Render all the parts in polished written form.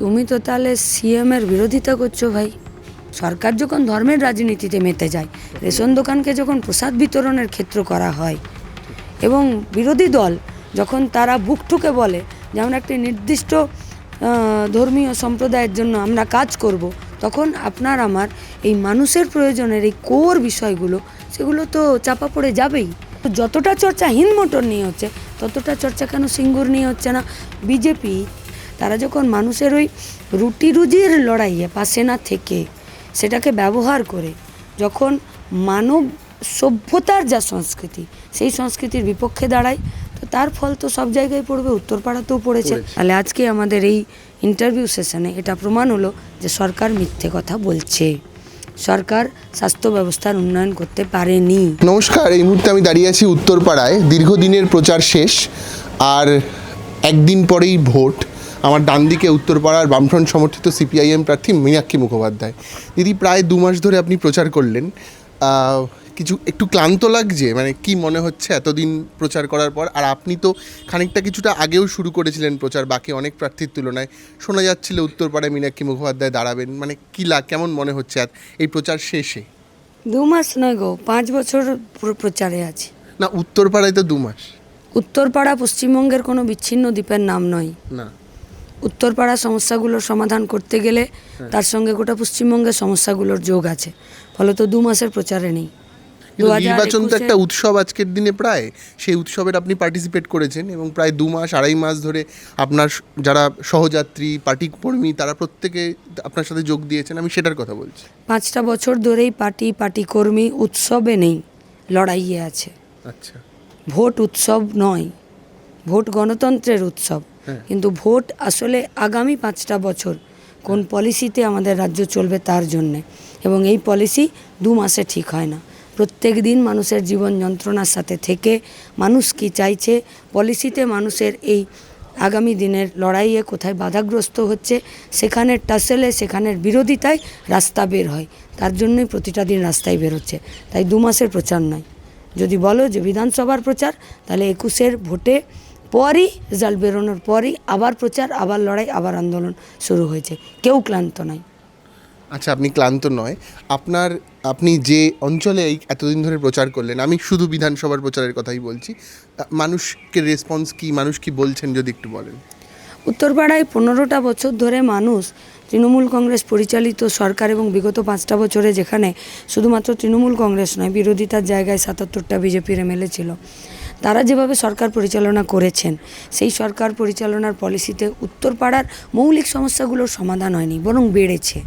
তুমি তো তাহলে সিএম এর বিরোধিতা করছো ভাই। সরকার যখন ধর্মের রাজনীতিতে মেতে যায়, রেশন দোকানকে যখন প্রসাদ বিতরণের ক্ষেত্র করা হয় এবং বিরোধী দল যখন তারা বুক ঠুকে বলে যে আমরা একটি নির্দিষ্ট ধর্মীয় সম্প্রদায়ের জন্য আমরা কাজ করব, তখন আপনার আমার এই মানুষের প্রয়োজনের এই কোর বিষয়গুলো সেগুলো তো চাপা পড়ে যাবেই। যতটা চর্চা হিন্দমোটর নিয়ে হচ্ছে, ততটা চর্চা কেন সিঙ্গুর নিয়ে হচ্ছে না? বিজেপি তারা যখন মানুষের ওই রুটি রুজির লড়াইয়ে পাশে না থেকে সেটাকে ব্যবহার করে যখন মানব সভ্যতার যা সংস্কৃতি, সেই সংস্কৃতির বিপক্ষে দাঁড়ায়, তো তার ফল তো সব জায়গায় পড়বে, উত্তরপাড়াতেও পড়েছে। তাহলে আজকে আমাদের এই ইন্টারভিউ সেশনে এটা প্রমাণ হলো যে সরকার মিথ্যে কথা বলছে, সরকার স্বাস্থ্য ব্যবস্থার উন্নয়ন করতে পারেনি। নমস্কার, এই মুহূর্তে আমি দাঁড়িয়ে আছি উত্তরপাড়ায়। দীর্ঘদিনের প্রচার শেষ আর একদিন পরেই ভোট। আমার ডান দিকে উত্তরপাড়ার বামফ্রন্ট সমর্থিত সিপিআইএম প্রার্থী মীনাক্ষী মুখোপাধ্যায়। দিদি, প্রায় 2 মাস ধরে আপনি প্রচার করলেন, কিছু একটু ক্লান্ত লাগছে? মানে কি মনে হচ্ছে এতদিন প্রচার করার পর? আর আপনি তো কিছুটা আগেও শুরু করেছিলেন প্রচার, বাকি অনেক প্রার্থীর তুলনায়। শোনা যাচ্ছিল উত্তরপাড়ায় মীনাক্ষী মুখোপাধ্যায় দাঁড়াবেন, মানে কি কেমন মনে হচ্ছে এই প্রচার শেষে? 2 মাস নয় গো, 5 বছর প্রচারে আছি। না, উত্তরপাড়ায় তো 2 মাস। উত্তরপাড়া পশ্চিমবঙ্গের কোনো বিচ্ছিন্ন দ্বীপের নাম নয়। না, উত্তরপাড়া সমস্যাগুলোর সমাধান করতে গেলে তার সঙ্গে গোটা পশ্চিমবঙ্গের সমস্যাগুলোর যোগ আছে, ফলত 2 মাসের প্রচারে নেই। নির্বাচন তো একটা উৎসব আজকের দিনে, প্রায় সেই উৎসবের আপনি পার্টিসিপেট করেছেন এবং প্রায় 2 মাস 2.5 মাস ধরে আপনার যারা সহযাত্রী পার্টি কর্মী তারা প্রত্যেকে আপনার সাথে যোগ দিয়েছেন, আমি সেটার কথা বলছি। 5টা বছর ধরেই পার্টি কর্মী উৎসবে নেই, লড়াইয়ে আছে। আচ্ছা, ভোট উৎসব নয়, ভোট গণতন্ত্রের উৎসব। কিন্তু ভোট আসলে আগামী 5টা বছর কোন পলিসিতে আমাদের রাজ্য চলবে তার জন্যে, এবং এই পলিসি 2 মাসে ঠিক হয় না। প্রত্যেক দিন মানুষের জীবন যন্ত্রণার সাথে থেকে মানুষ কি চাইছে, পলিসিতে মানুষের এই আগামী দিনের লড়াইয়ে কোথায় বাধাগ্রস্ত হচ্ছে, সেখানের টাসেলে, সেখানের বিরোধিতায় রাস্তা বের হয়। তার জন্যই প্রতিটা দিন রাস্তায় বেরোচ্ছে। তাই 2 মাসের প্রচার নয়। যদি বলো যে বিধানসভার প্রচার, তাহলে 21-এর ভোটে পরই, রেজাল্ট বেরোনোর পরই আবার প্রচার, আবার লড়াই, আবার আন্দোলন শুরু হয়েছে। কেউ ক্লান্ত নয়। আচ্ছা, আপনি ক্লান্ত নয়। আপনি যে অঞ্চলে এই এতদিন ধরে প্রচার করলেন, আমি শুধু বিধানসভার প্রচারের কথাই বলছি, মানুষকে রেসপন্স কি, মানুষ কি বলছেন যদি একটু বলেন। উত্তরপাড়ায় 15টা বছর ধরে মানুষ তৃণমূল কংগ্রেস পরিচালিত সরকার এবং বিগত 5টা বছরে যেখানে শুধুমাত্র তৃণমূল কংগ্রেস নয়, বিরোধিতার জায়গায় 77টা বিজেপির এমএলএ ছিল, তারা যেভাবে সরকার পরিচালনা করেছেন, সেই সরকার পরিচালনার পলিসিতে উত্তরপাড়ার মৌলিক সমস্যাগুলোর সমাধান হয়নি, বরং বেড়েছে।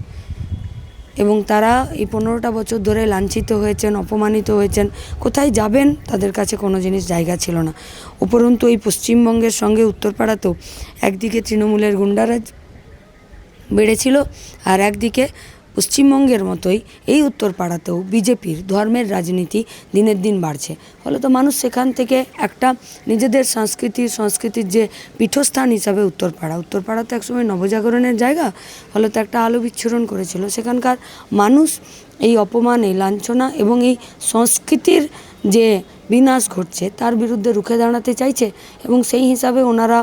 এবং তারা এই 15টা বছর ধরে লাঞ্ছিত হয়েছেন, অপমানিত হয়েছেন। কোথায় যাবেন তাদের কাছে কোনো জিনিস জায়গা ছিল না। উপরন্তু এই পশ্চিমবঙ্গের সঙ্গে উত্তরপাড়াতেও একদিকে তৃণমূলের গুন্ডারাজ বেড়েছিল, আর একদিকে পশ্চিমবঙ্গের মতোই এই উত্তরপাড়াতেও বিজেপির ধর্মের রাজনীতি দিনের দিন বাড়ছে। ফলত মানুষ সেখান থেকে একটা নিজেদের সংস্কৃতির যে পীঠস্থান হিসাবে উত্তরপাড়া তো একসময় নবজাগরণের জায়গা, ফলত একটা আলো বিচ্ছুরণ করেছিল। সেখানকার মানুষ এই অপমান, এই লাঞ্ছনা এবং এই সংস্কৃতির যে বিনাশ ঘটছে তার বিরুদ্ধে রুখে দাঁড়াতে চাইছে, এবং সেই হিসাবে ওনারা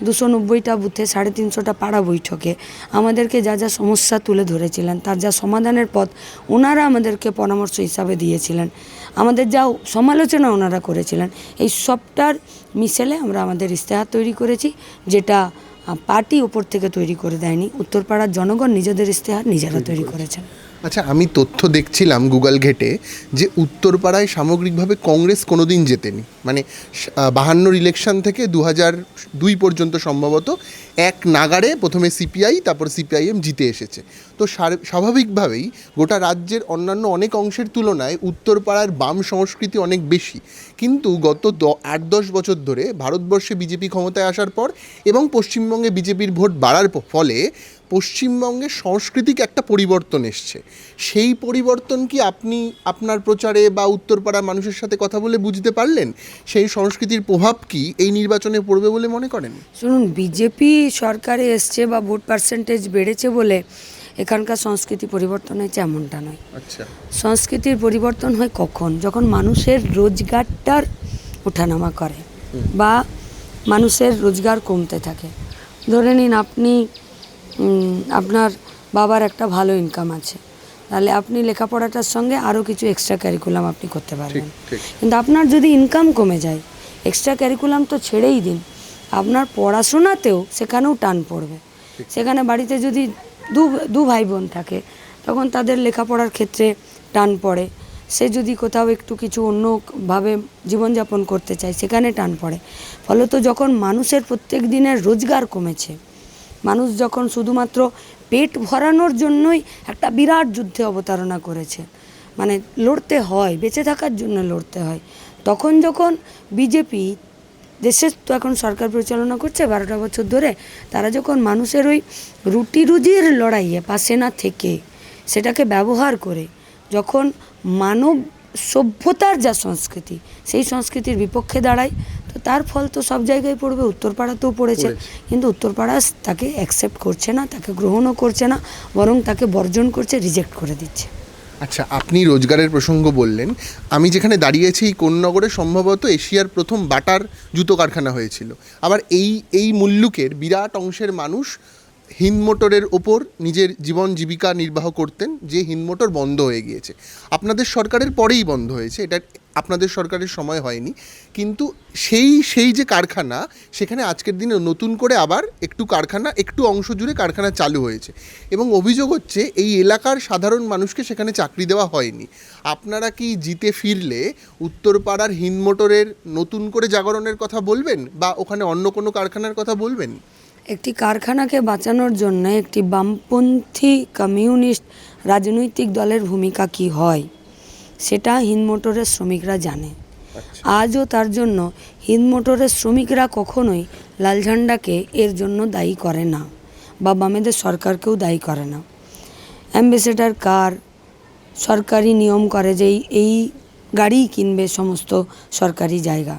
290টা বুথে 350টা পাড়া বৈঠকে আমাদেরকে যা যা সমস্যা তুলে ধরেছিলেন, তার যা সমাধানের পথ ওনারা আমাদেরকে পরামর্শ হিসাবে দিয়েছিলেন, আমাদের যা সমালোচনা ওনারা করেছিলেন, এই সবটার মিশেলে আমরা আমাদের ইশতেহার তৈরি করেছি, যেটা পার্টি ওপর থেকে তৈরি করে দেয়নি। উত্তরপাড়ার জনগণ নিজেদের ইশতেহার নিজেরা তৈরি করেছেন। আচ্ছা, আমি তথ্য দেখছিলাম গুগল ঘেটে যে উত্তরপাড়ায় সামগ্রিকভাবে কংগ্রেস কোনোদিন জেতেনি, মানে 52 ইলেকশন থেকে 2002 পর্যন্ত সম্ভবত এক নাগাড়ে প্রথমে সিপিআই, তারপর সিপিআইএম জিতে এসেছে। তো স্বাভাবিকভাবেই গোটা রাজ্যের অন্যান্য অনেক অংশের তুলনায় উত্তরপাড়ার বাম সংস্কৃতি অনেক বেশি। কিন্তু গত 8-10 বছর ধরে ভারতবর্ষে বিজেপি ক্ষমতায় আসার পর এবং পশ্চিমবঙ্গে বিজেপির ভোট বাড়ার ফলে পশ্চিমবঙ্গের সাংস্কৃতিক একটা পরিবর্তন এসছে। সেই পরিবর্তন কি আপনি আপনার প্রচারে বা উত্তরপাড়ার মানুষের সাথে কথা বলে বুঝতে পারলেন? সেই সংস্কৃতির প্রভাব কি এই নির্বাচনে পড়বে বলে মনে করেন? শুনুন, বিজেপি সরকারে এসছে বা ভোট পার্সেন্টেজ বেড়েছে বলে এখানকার সংস্কৃতি পরিবর্তন হয়েছে এমনটা নয়। আচ্ছা, সংস্কৃতির পরিবর্তন হয় কখন? যখন মানুষের রোজগারটার ওঠানামা করে বা মানুষের রোজগার কমতে থাকে। ধরে নিন, আপনি আপনার বাবার একটা ভালো ইনকাম আছে, তাহলে আপনি লেখাপড়াটার সঙ্গে আরও কিছু এক্সট্রা ক্যারিকুলাম আপনি করতে পারবেন। ঠিক। কিন্তু আপনার যদি ইনকাম কমে যায়, এক্সট্রা ক্যারিকুলাম তো ছেড়েই দিন, আপনার পড়াশোনাতেও সেখানেও টান পড়বে। সেখানে বাড়িতে যদি দু ভাই বোন থাকে, তখন তাদের লেখাপড়ার ক্ষেত্রে টান পড়ে। সে যদি কোথাও একটু কিছু অন্যভাবে জীবনযাপন করতে চায়, সেখানে টান পড়ে। ফলত যখন মানুষের প্রত্যেক দিনের রোজগার কমেছে, মানুষ যখন শুধুমাত্র পেট ভরানোর জন্যই একটা বিরাট যুদ্ধে অবতারণা করেছে, মানে লড়তে হয়, বেঁচে থাকার জন্য লড়তে হয়, তখন যখন বিজেপি দেশের তো এখন সরকার পরিচালনা করছে 12টা বছর ধরে, তারা যখন মানুষের ওই রুটি রুজির লড়াইয়ে পাশে না থেকে সেটাকে ব্যবহার করে যখন মানব সভ্যতার যা সংস্কৃতি, সেই সংস্কৃতির বিপক্ষে দাঁড়ায়, তো তার ফল তো সব জায়গায় পড়বে। উত্তরপাড়াতেও পড়েছে, কিন্তু উত্তরপাড়া তাকে অ্যাকসেপ্ট করছে না, তাকে গ্রহণও করছে না, বরং তাকে বর্জন করছে, রিজেক্ট করে দিচ্ছে। আচ্ছা, আপনি রোজগারের প্রসঙ্গ বললেন। আমি যেখানে দাঁড়িয়েছি এই কোন্নগরে সম্ভবত এশিয়ার প্রথম বাটার জুতো কারখানা হয়েছিল। আবার এই মুল্লুকের বিরাট অংশের মানুষ হিন্দমোটরের ওপর নিজের জীবন জীবিকা নির্বাহ করতেন, যে হিন্দমোটর বন্ধ হয়ে গিয়েছে। আপনাদের সরকারের পরেই বন্ধ হয়েছে, এটা আপনাদের সরকারের সময় হয়নি। কিন্তু সেই যে কারখানা, সেখানে আজকের দিনে নতুন করে আবার একটু অংশ জুড়ে কারখানা চালু হয়েছে, এবং অভিযোগ হচ্ছে এই এলাকার সাধারণ মানুষকে সেখানে চাকরি দেওয়া হয়নি। আপনারা কি জিতে ফিরলে উত্তরপাড়ার হিন্দমোটরের নতুন করে জাগরণের কথা বলবেন, বা ওখানে অন্য কোনো কারখানার কথা বলবেন? একটি কারখানাকে বাঁচানোর জন্য একটি বামপন্থী কমিউনিস্ট রাজনৈতিক দলের ভূমিকা কি হয়, সেটা হিন্দমোটরের শ্রমিকরা জানে। আজও তার জন্য হিন্দমোটরের শ্রমিকরা কখনোই লাল ঝান্ডাকে এর জন্য দায়ী করে না, বা বামেদের সরকারকেও দায়ী করে না। অ্যাম্বাসেডর কার সরকারি নিয়ম করে যে এই গাড়িই কিনবে সমস্ত সরকারি জায়গা,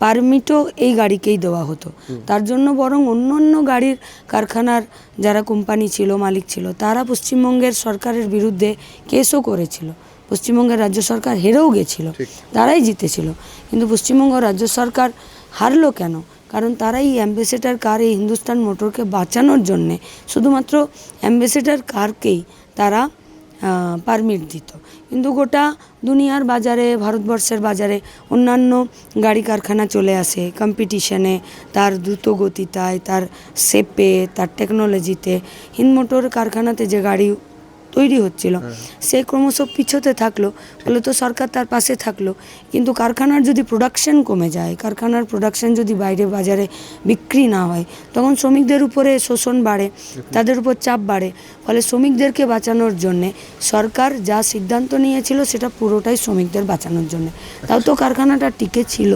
পারমিটও এই গাড়িকেই দেওয়া হতো। তার জন্য বরং অন্য অন্য গাড়ির কারখানার যারা কোম্পানি ছিল, মালিক ছিল, তারা পশ্চিমবঙ্গের সরকারের বিরুদ্ধে কেসও করেছিল। পশ্চিমবঙ্গের রাজ্য সরকার হেরেও গেছিল, তারাই জিতেছিল। কিন্তু পশ্চিমবঙ্গ রাজ্য সরকার হারলো কেন? কারণ তারা এই অ্যাম্বাসেডর কার, এই হিন্দুস্তান মোটরকে বাঁচানোর জন্যে শুধুমাত্র অ্যাম্বাসেডর কারকেই তারা পারমিট দিত। কিন্তু গোটা দুনিয়ার বাজারে, ভারতবর্ষের বাজারে অন্যান্য গাড়ি কারখানা চলে আসে কম্পিটিশনে, তার দ্রুত গতিতায়, তার শেপে, তার টেকনোলজিতে। হিন্দমোটর কারখানাতে যে গাড়ি তৈরি হচ্ছিল, সে ক্রমশ পিছোতে থাকলো, ফলে তো সরকার তার পাশে থাকলো। কিন্তু কারখানার যদি প্রোডাকশন কমে যায়, কারখানার প্রোডাকশন যদি বাইরে বাজারে বিক্রি না হয়, তখন শ্রমিকদের উপরে শোষণ বাড়ে, তাদের উপর চাপ বাড়ে। ফলে শ্রমিকদেরকে বাঁচানোর জন্যে সরকার যা সিদ্ধান্ত নিয়েছিল, সেটা পুরোটাই শ্রমিকদের বাঁচানোর জন্য। তাও তো কারখানাটা টিকে ছিল।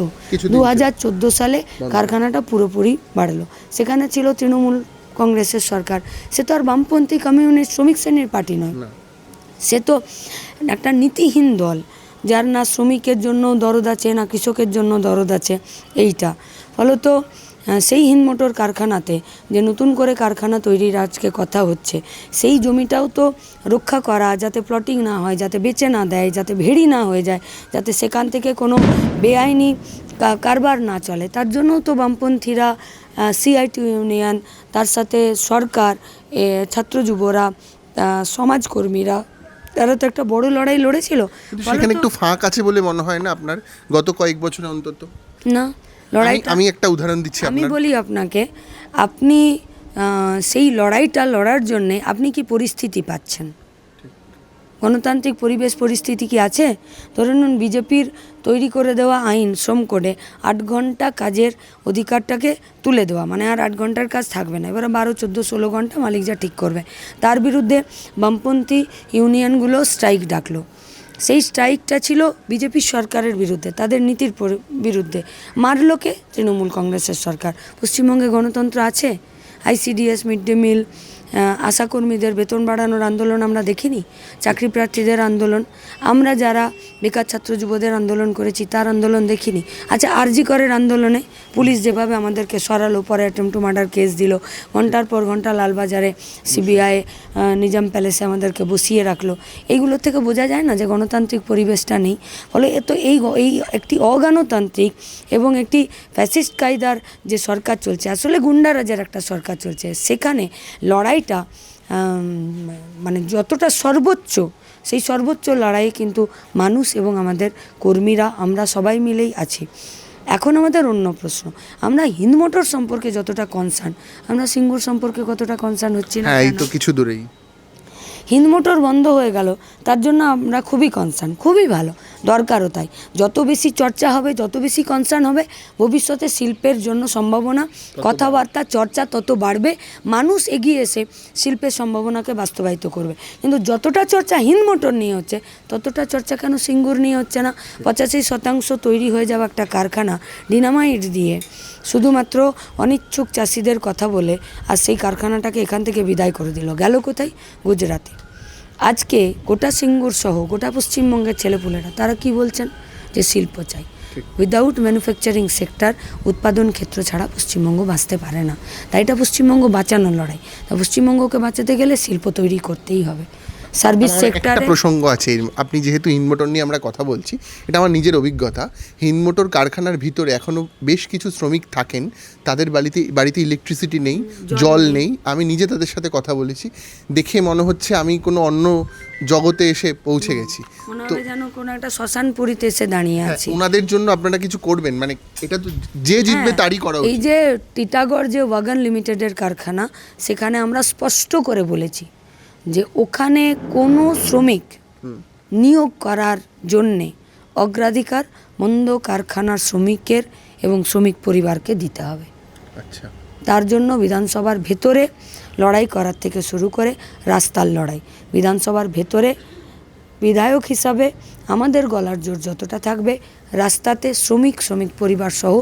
2014 সালে কারখানাটা পুরোপুরি বাড়লো। সেখানে ছিল তৃণমূল কংগ্রেসের সরকার। সে তো আর বামপন্থী কমিউনিস্ট শ্রমিক শ্রেণীর পার্টি নয়, সে তো একটা নীতিহীন দল, যার না শ্রমিকের জন্য দরদ আছে, না কৃষকের জন্য দরদ আছে। এইটা ফলত সেই হিন্দমোটর কারখানাতে যে নতুন করে কারখানা তৈরির আজকে কথা হচ্ছে, সেই জমিটাও তো রক্ষা করা, যাতে প্লটিং না হয়, যাতে বেচে না দেয়, যাতে ভেড়ি না হয়ে যায়, যাতে সেখান থেকে কোনো বেআইনি কারবার না চলে, তার জন্যও তো বামপন্থীরা, সিআইটি ইউনিয়ন, তার সাথে সরকার, ছাত্র যুবরা, সমাজকর্মীরা, তারা তো একটা বড় লড়াই লড়েছিল। সেখানে একটু ফাঁক আছে বলে মনে হয় না আপনার, গত কয়েক বছর অন্তত? না, লড়াই আমি একটা উদাহরণ দিচ্ছি। আমি বলি আপনাকে, আপনি সেই লড়াইটা লড়ার জন্যে আপনি কি পরিস্থিতি পাচ্ছেন? গণতান্ত্রিক পরিস্থিতি কি আছে? ধরে নিন বিজেপির তৈরি করে দেওয়া আইন, শ্রম কোডে 8 ঘন্টা কাজের অধিকারটাকে তুলে দেওয়া, মানে আর 8 ঘন্টার কাজ থাকবে না, এবারে 12, 14, 16 ঘন্টা মালিক যা ঠিক করবে। তার বিরুদ্ধে বামপন্থী ইউনিয়নগুলো স্ট্রাইক ডাকলো। সেই স্ট্রাইকটা ছিল বিজেপির সরকারের বিরুদ্ধে, তাদের নীতির বিরুদ্ধে। মারলো কে? তৃণমূল কংগ্রেসের সরকার। পশ্চিমবঙ্গে গণতন্ত্র আছে? আইসিডিএস, মিড ডে মিল, আশাকর্মীদের বেতন বাড়ানোর আন্দোলন আমরা দেখিনি? চাকরি প্রার্থীদের আন্দোলন, আমরা যারা বেকার ছাত্র যুবদের আন্দোলন করেছি তার আন্দোলন দেখিনি? আচ্ছা, আরজি করের আন্দোলনে পুলিশ যেভাবে আমাদেরকে সরালো, পরে অ্যাটেম্প্ট টু মার্ডার কেস দিল, ঘন্টার পর ঘন্টা লালবাজারে সিবিআই নিজাম প্যালেসে আমাদেরকে বসিয়ে রাখলো, এইগুলো থেকে বোঝা যায় না যে গণতান্ত্রিক পরিবেশটা নেই? ফলে এই একটি অগণতান্ত্রিক এবং একটি ফ্যাসিস্ট কায়দার যে সরকার চলছে, আসলে গুন্ডারাজের একটা সরকার চলছে, সেখানে লড়াই লড়াইটা মানে যতটা সর্বোচ্চ, সেই সর্বোচ্চ লড়াইয়ে কিন্তু মানুষ এবং আমাদের কর্মীরা আমরা সবাই মিলেই আছি। এখন আমাদের অন্য প্রশ্ন, আমরা হিন্দ মোটর সম্পর্কে যতটা কনসার্ন, আমরা সিঙ্গুর সম্পর্কে কতটা কনসার্ন হচ্ছি না? হ্যাঁ, এই কেন? তো কিছু দূরেই। হিন্দ মোটর বন্ধ হয়ে গেল, তার জন্য আমরা খুবই কনসার্ন, খুবই ভালো, দরকারও তাই। যত বেশি চর্চা হবে, যত বেশি কনসার্ন হবে, ভবিষ্যতে শিল্পের জন্য সম্ভাবনা, কথাবার্তা, চর্চা তত বাড়বে, মানুষ এগিয়ে এসে শিল্পের সম্ভাবনাকে বাস্তবায়িত করবে। কিন্তু যতটা চর্চা হিন্দ মোটর নিয়ে হচ্ছে, ততটা চর্চা কেন সিঙ্গুর নিয়ে হচ্ছে না? 85% তৈরি হয়ে যাওয়া একটা কারখানা ডিনামাইট দিয়ে শুধুমাত্র অনিচ্ছুক চাষিদের কথা বলে আর সেই কারখানাটাকে এখান থেকে বিদায় করে দিল, গেল কোথায়? গুজরাটে। আজকে গোটা সিঙ্গুর সহ গোটা পশ্চিমবঙ্গের ছেলেপুলেরা তারা কি বলছেন? যে শিল্প চাই, উইদাউট ম্যানুফ্যাকচারিং সেক্টর, উৎপাদন ক্ষেত্র ছাড়া পশ্চিমবঙ্গ বাঁচতে পারে না। তাই এটা পশ্চিমবঙ্গ বাঁচানোর লড়াই। তা পশ্চিমবঙ্গকে বাঁচাতে গেলে শিল্প তৈরি করতেই হবে। সার্ভিস আমার একটা সেক্টরে প্রসঙ্গ আছে, আপনি যেহেতু হিন্দ মোটর নিয়ে আমরা কথা বলছি, এটা আমার নিজের অভিজ্ঞতা। হিন্দ মোটর কারখানার ভিতরে এখনও বেশ কিছু শ্রমিক থাকেন, তাদের বাড়িতে ইলেকট্রিসিটি নেই, জল নেই। আমি নিজে তাদের সাথে কথা বলেছি, দেখে মনে হচ্ছে আমি কোনো অন্য জগতে এসে পৌঁছে গেছি। মনে তো হবে যেন কোনো একটা শ্মশানপুরীতে এসে দাঁড়িয়ে আছি। ওনাদের জন্য আপনারা কিছু করবেন, মানে এটা তো যে জিতবে তারই করা এই উচিত। যে টিটাগড় যে ওয়াগন লিমিটেডের কারখানা, সেখানে আমরা স্পষ্ট করে বলেছি যে ওখানে কোনো শ্রমিক নিয়োগ করার জন্যে অগ্রাধিকার মন্দ কারখানার শ্রমিকের এবং শ্রমিক পরিবারকে দিতে হবে। আচ্ছা, তার জন্য বিধানসভার ভেতরে লড়াই করার থেকে শুরু করে রাস্তার লড়াই, বিধানসভার ভেতরে বিধায়ক হিসাবে আমাদের গলার জোর যতটা থাকবে, রাস্তাতে শ্রমিক পরিবার সহ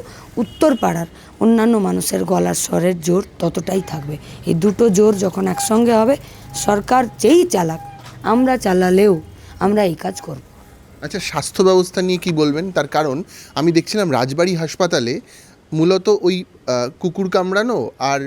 উত্তরপাড়ার অন্যান্য মানুষের গলার স্বরের জোর ততটাই থাকবে। এই দুটো জোর যখন একসঙ্গে হবে, সরকার যেই চালাক, আমরা চালালেও আমরা এই কাজ করব। আচ্ছা, স্বাস্থ্য ব্যবস্থা নিয়ে কি বলবেন? তার কারণ আমি দেখছিলাম রাজবাড়ী হাসপাতালে মূলত ওই কুকুর কামড়ানো আর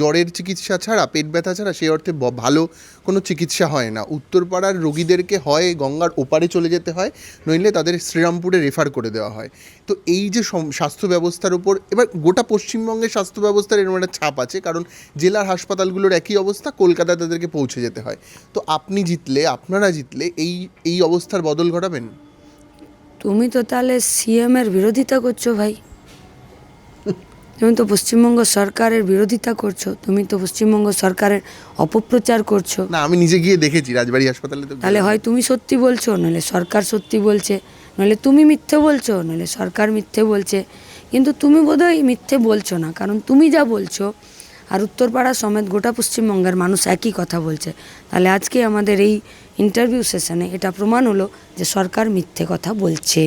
জ্বরের চিকিৎসা ছাড়া, পেট ব্যথা ছাড়া সেই অর্থে ভালো কোনো চিকিৎসা হয় না। উত্তরপাড়ার রোগীদেরকে হয় গঙ্গার ওপারে চলে যেতে হয়, নইলে তাদের শ্রীরামপুরে রেফার করে দেওয়া হয়। তো এই যে স্বাস্থ্য ব্যবস্থার উপর এবার গোটা পশ্চিমবঙ্গের স্বাস্থ্য ব্যবস্থার এরকম একটা ছাপ আছে, কারণ জেলার হাসপাতালগুলোর একই অবস্থা, কলকাতায় তাদেরকে পৌঁছে যেতে হয়। তো আপনি জিতলে, আপনারা জিতলে এই অবস্থার বদল ঘটাবেন? তুমি তো তাহলে সিএমের বিরোধিতা করছো ভাই। তুমি তো পশ্চিমবঙ্গ সরকারের বিরোধিতা করছো, তুমি তো পশ্চিমবঙ্গ সরকারের অপপ্রচার করছো। না, আমি নিজে গিয়ে দেখেছি রাজবাড়ী হাসপাতালে। তো তাহলে হয় তুমি সত্যি বলছো, নইলে সরকার সত্যি বলছে, নইলে তুমি মিথ্যে বলছো, নইলে সরকার মিথ্যে বলছে। কিন্তু তুমি বোধহয় মিথ্যে বলছো না, কারণ তুমি যা বলছো আর উত্তরপাড়া সমেত গোটা পশ্চিমবঙ্গের মানুষ একই কথা বলছে। তাহলে আজকে আমাদের এই ইন্টারভিউ সেশনে এটা প্রমাণ হলো যে সরকার মিথ্যে কথা বলছে,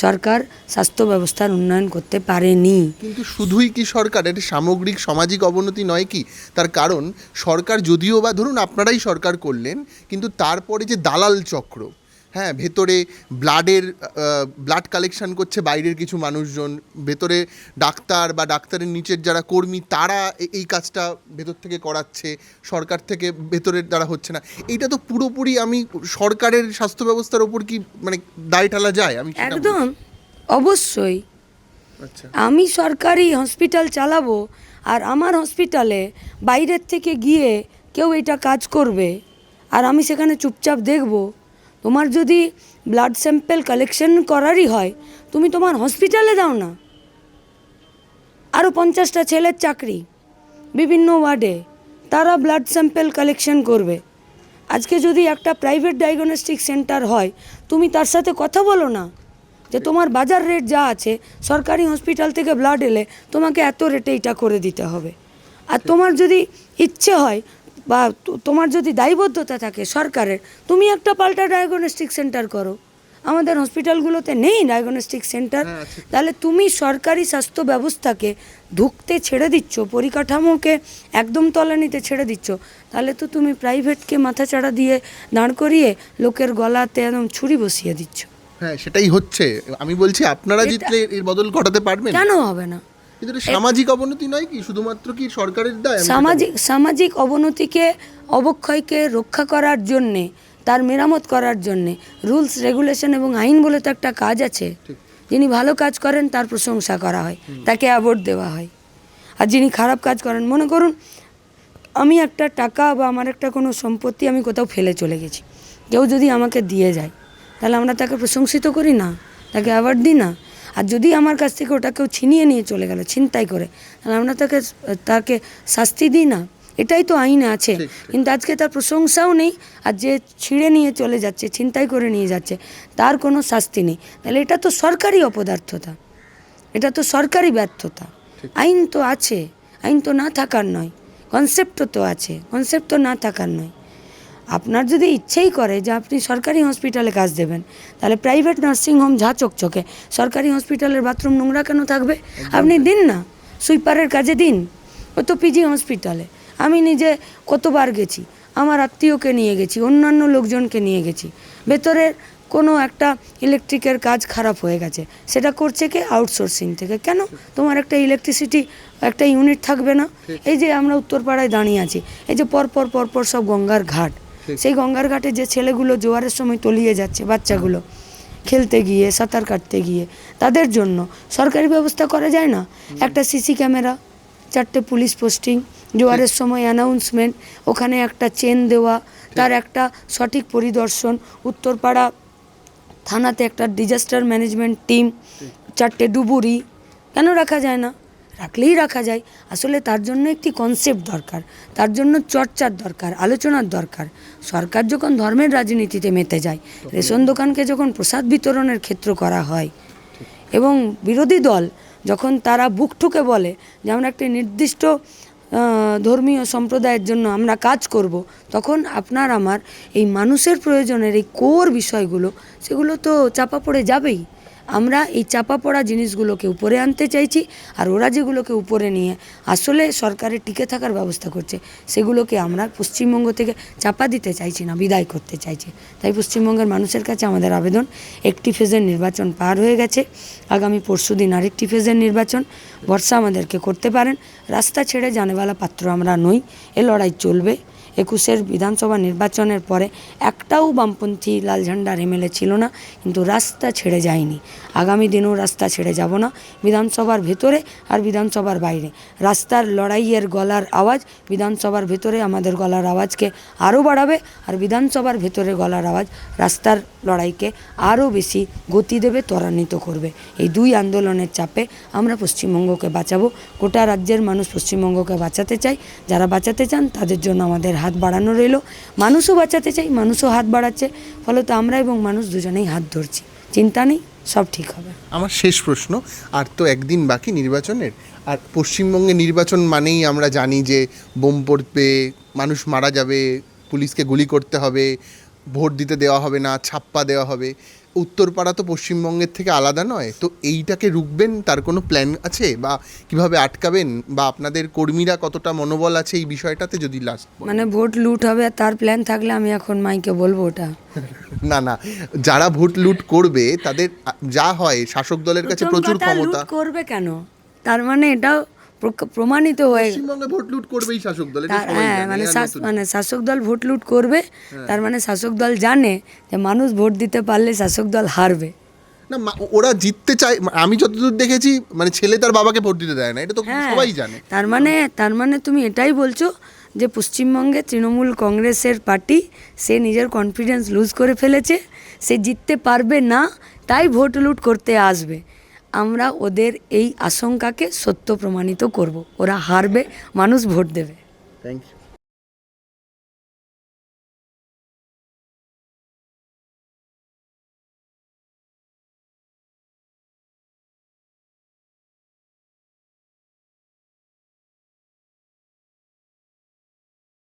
সরকার স্বাস্থ্য ব্যবস্থার উন্নয়ন করতে পারেনি। কিন্তু শুধুই কি সরকারের সামগ্রিক সামাজিক অবনতি নয় কি? তার কারণ সরকার যদিও বা ধরুন আপনারাই সরকার করলেন, কিন্তু তারপরে যে দালাল চক্র, হ্যাঁ, ভেতরে ব্লাড কালেকশন করছে বাইরের কিছু মানুষজন, ভেতরে ডাক্তার বা ডাক্তারের নিচের যারা কর্মী তারা এই কাজটা ভেতর থেকে করাচ্ছে, সরকার থেকে ভেতরের দ্বারা হচ্ছে না। এইটা তো পুরোপুরি আমি সরকারের স্বাস্থ্য ব্যবস্থার ওপর কি মানে দায় ঠালা যায়? আমি সেটা একদম, অবশ্যই। আচ্ছা, আমি সরকারি হসপিটাল চালাবো আর আমার হসপিটালে বাইরের থেকে গিয়ে কেউ এটা কাজ করবে আর আমি সেখানে চুপচাপ দেখব? তোমার যদি ব্লাড স্যাম্পেল কালেকশন করারই হয়, তুমি তোমার হসপিটালে দাও না। আরও 50টা ছেলের চাকরি বিভিন্ন ওয়ার্ডে, তারা ব্লাড স্যাম্পেল কালেকশন করবে। আজকে যদি একটা প্রাইভেট ডায়াগনস্টিক সেন্টার হয়, তুমি তার সাথে কথা বলো না যে তোমার বাজার রেট যা আছে, সরকারি হসপিটাল থেকে ব্লাড এলে তোমাকে এত রেটে এটা করে দিতে হবে। আর তোমার যদি ইচ্ছে হয় বা তোমার যদি দায়বদ্ধতা থাকে সরকারের, তুমি একটা পাল্টা ডায়াগনস্টিক সেন্টার করো। আমাদের হসপিটালগুলোতে নেই ডায়াগনস্টিক সেন্টার। তাহলে তুমি সরকারি স্বাস্থ্য ব্যবস্থাকে ধুঁকতে ছেড়ে দিচ্ছ, পরিকাঠামোকে একদম তলানিতে ছেড়ে দিচ্ছ। তাহলে তো তুমি প্রাইভেটকে মাথাচাড়া দিয়ে দাঁড় করিয়ে লোকের গলাতে একদম ছুরি বসিয়ে দিচ্ছ। হ্যাঁ, সেটাই হচ্ছে। আমি বলছি আপনারা জিতলে এর বদল ঘটাতে পারবেন? কেন হবে না? কিন্তু এটা সামাজিক অবনতি নয় কি? শুধুমাত্র কি সরকারের দায়? সামাজিক অবনতিকে, অবক্ষয়কে রক্ষা করার জন্যে, তার মেরামত করার জন্যে রুলস রেগুলেশন এবং আইন বলে তো একটা কাজ আছে। যিনি ভালো কাজ করেন তার প্রশংসা করা হয়, তাকে অ্যাওয়ার্ড দেওয়া হয়। আর যিনি খারাপ কাজ করেন, মনে করুন আমি একটা টাকা বা আমার একটা কোনো সম্পত্তি আমি কোথাও ফেলে চলে গেছি, কেউ যদি আমাকে দিয়ে যায় তাহলে আমরা তাকে প্রশংসিত করি না, তাকে অ্যাওয়ার্ড দিই না? আর যদি আমার কাছ থেকে ওটা কেউ ছিনিয়ে নিয়ে চলে গেল ছিনতাই করে, তাহলে আমরা তাকে শাস্তি দিই না? এটাই তো আইনে আছে। কিন্তু আজকে তার প্রশংসাও নেই, আর যে ছিঁড়ে নিয়ে চলে যাচ্ছে, ছিনতাই করে নিয়ে যাচ্ছে, তার কোনো শাস্তি নেই। তাহলে এটা তো সরকারি অপদার্থতা, এটা তো সরকারি ব্যর্থতা। আইন তো আছে, আইন তো না থাকার নয়, কনসেপ্টও তো আছে, কনসেপ্ট তো না থাকার নয়। আপনার যদি ইচ্ছেই করে যে আপনি সরকারি হসপিটালে কাজ দেবেন, তাহলে প্রাইভেট নার্সিংহোম যা চকচকে, সরকারি হসপিটালের বাথরুম নোংরা কেন থাকবে? আপনি দিন না, সুইপারের কাজে দিন। ও তো পিজি হসপিটালে আমি নিজে কতবার গেছি, আমার আত্মীয়কে নিয়ে গেছি, অন্যান্য লোকজনকে নিয়ে গেছি, ভেতরের কোনো একটা ইলেকট্রিকের কাজ খারাপ হয়ে গেছে, সেটা করছে কে? আউটসোর্সিং থেকে। কেন? তোমার একটা ইলেকট্রিসিটি একটা ইউনিট থাকবে না? এই যে আমরা উত্তরপাড়ায় দাঁড়িয়ে আছি, এই যে পরপর সব গঙ্গার ঘাট, সেই গঙ্গার ঘাটে যে ছেলেগুলো জোয়ারের সময় তলিয়ে যাচ্ছে, বাচ্চাগুলো খেলতে গিয়ে, সাঁতার কাটতে গিয়ে, তাদের জন্য সরকারি ব্যবস্থা করা যায় না? একটা সিসি ক্যামেরা, 4টে পুলিশ পোস্টিং, জোয়ারের সময় অ্যানাউন্সমেন্ট, ওখানে একটা চেন দেওয়া, তার একটা সঠিক পরিদর্শন, উত্তরপাড়া থানাতে একটা ডিজাস্টার ম্যানেজমেন্ট টিম, 4টে ডুবুরি, কেন রাখা যায় না? রাখলেই রাখা যায়। আসলে তার জন্য একটি কনসেপ্ট দরকার, তার জন্য চর্চার দরকার, আলোচনার দরকার। সরকার যখন ধর্মের রাজনীতিতে মেতে যায়, রেশন দোকানকে যখন প্রসাদ বিতরণের ক্ষেত্র করা হয়, এবং বিরোধী দল যখন তারা বুক ঠুকে বলে যে আমরা একটি নির্দিষ্ট ধর্মীয় সম্প্রদায়ের জন্য আমরা কাজ করব, তখন আপনার আমার এই মানুষের প্রয়োজনের এই কোর বিষয়গুলো, সেগুলো তো চাপা পড়ে যাবেই। আমরা এই চাপা পড়া জিনিসগুলোকে উপরে আনতে চাইছি, আর ওরা যেগুলোকে উপরে নিয়ে আসলে সরকারের টিকে থাকার ব্যবস্থা করছে, সেগুলোকে আমরা পশ্চিমবঙ্গ থেকে চাপা দিতে চাইছি না, বিদায় করতে চাইছি। তাই পশ্চিমবঙ্গের মানুষের কাছে আমাদের আবেদন, একটি ফেজের নির্বাচন পার হয়ে গেছে, আগামী পরশুদিন আরেকটি ফেজের নির্বাচন, ভরসা আমাদেরকে করতে পারেন। রাস্তা ছেড়ে জানেওয়ালা পাত্র আমরা নই, এ লড়াই চলবে। 21-এর বিধানসভা নির্বাচনের পরে একটাও বামপন্থী লাল ঝান্ডার এমএলএ ছিল না, কিন্তু রাস্তা ছেড়ে যায়নি। আগামী দিনেও রাস্তা ছেড়ে যাব না, বিধানসভার ভেতরে আর বিধানসভার বাইরে। রাস্তার লড়াইয়ের গলার আওয়াজ বিধানসভার ভেতরে আমাদের গলার আওয়াজকে আরও বাড়াবে, আর বিধানসভার ভেতরে গলার আওয়াজ রাস্তার লড়াইকে আরও বেশি গতি দেবে, ত্বরান্বিত করবে। এই দুই আন্দোলনের চাপে আমরা পশ্চিমবঙ্গকে বাঁচাবো। গোটা রাজ্যের মানুষ পশ্চিমবঙ্গকে বাঁচাতে চাই, যারা বাঁচাতে চান তাদের জন্য আমাদের হাত বাড়ানো রইল। মানুষও বাঁচাতে চাই, মানুষও হাত বাড়াচ্ছে, ফলত আমরা এবং মানুষ দুজনেই হাত ধরছি। চিন্তা নেই, সব ঠিক হবে। আমার শেষ প্রশ্ন, আর তো একদিন বাকি নির্বাচনের, আর পশ্চিমবঙ্গে নির্বাচন মানেই আমরা জানি যে বোম পড়বে, মানুষ মারা যাবে, পুলিশকে গুলি করতে হবে, ভোট দিতে দেওয়া হবে না, ছাপ্পা দেওয়া হবে। উত্তরপাড়া তো পশ্চিমবঙ্গের থেকে আলাদা নয়, তো এইটাকে রুখবেন তার কোনো প্ল্যান আছে, বা কিভাবে আটকাবেন, বা আপনাদের কর্মীরা কতটা মনোবল আছে এই বিষয়টাতে, যদি লাস্ট মানে ভোট লুট হবে তার প্ল্যান থাকলে আমি এখন মাইকে বলবো ওটা? না, যারা ভোট লুট করবে তাদের যা হয়, শাসক দলের কাছে প্রচুর ক্ষমতা। লুট করবে কেন? তার মানে এটাও প্রমাণিত হয়ে, পশ্চিমবঙ্গে ভোট লুট করবেই শাসক দল, হ্যাঁ, মানে শাসক দল ভোট লুট করবে, তার মানে শাসক দল জানে যে মানুষ ভোট দিতে পারলে শাসক দল হারবে। না, ওরা জিততে চায়, আমি যতদূর দেখেছি, মানে ছেলে তার বাবাকে ভোট দিতে দেয় না, এটা তো সবাই জানে। তার মানে তুমি এটাই বলছো যে পশ্চিমবঙ্গে তৃণমূল কংগ্রেসের পার্টি, সে নিজের কনফিডেন্স লুজ করে ফেলেছে, সে জিততে পারবে না, তাই ভোট লুট করতে আসবে। আমরা ওদের এই আশঙ্কাকে সত্য প্রমাণিত করব, ওরা হারবে, মানুষ ভোট দেবে। Thank you.